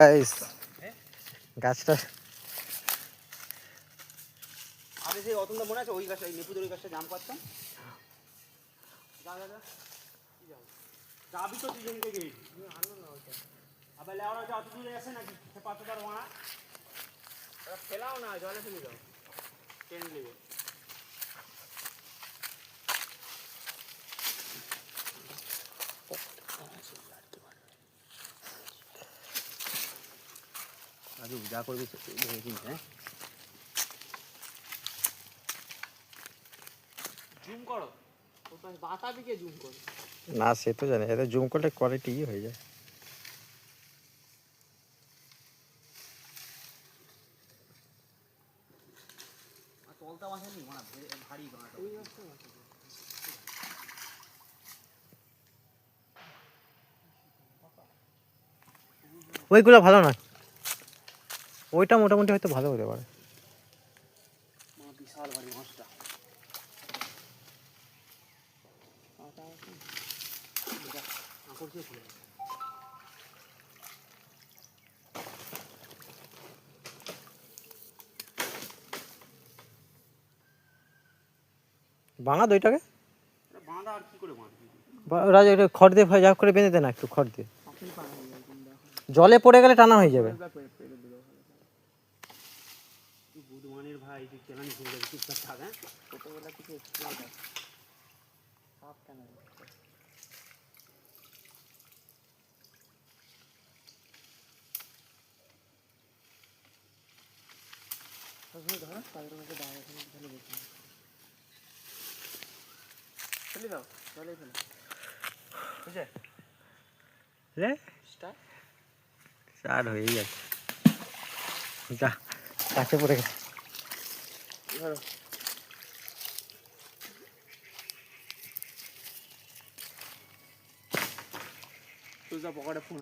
Guys গাছটা আরে সেই অতটা মনে আছে ওই গাছটা ওই নেপুদের ওই গাছটা জাম পাচ্তাম যাবি তো দুজন থেকে আনো না ওইটা আবার লেওয়ারা যা অত দূরে আসে নাকি সে পাতাটার মারা ওরা ফেলাও না জলে ফেলে দাও ট্রেন নেবে আজু যা করবি হ্যাঁ জুম করো বাতাবিকে জুম করো না সে তো জানে এটা জুম করলে কোয়ালিটি হয়ে যায়। তলতা মাছের মাছ ভারী বাঁটা ওই মাছটা ওইগুলো ভালো না, ওইটা মোটামুটি হয়তো ভালো হতে পারে। বিশাল ভারী মাছটা বাঙা দইটাকে বাঁধা আর কি করে বাঁধবি রাজা এটা খড় দিয়ে যা করে বেঁধে দেন একটু খড় দিয়ে, জলে পড়ে গেলে টানা হয়ে যাবে। বুধমানের ভাই তুই কেলানি ঘুরে যাবি চুপচাপ থাক হ্যাঁ ছোটবেলা থেকে সাপ টানা ধরো তাদের মধ্যে দাঁড়িয়ে ফেলে দেখি ফেলে দাও জলে ফেলে বুঝে স্টার্ট হয়েই যাচ্ছে, যা কাছে পড়ে গেছে। ধরো তুই যা পকেটে ফোন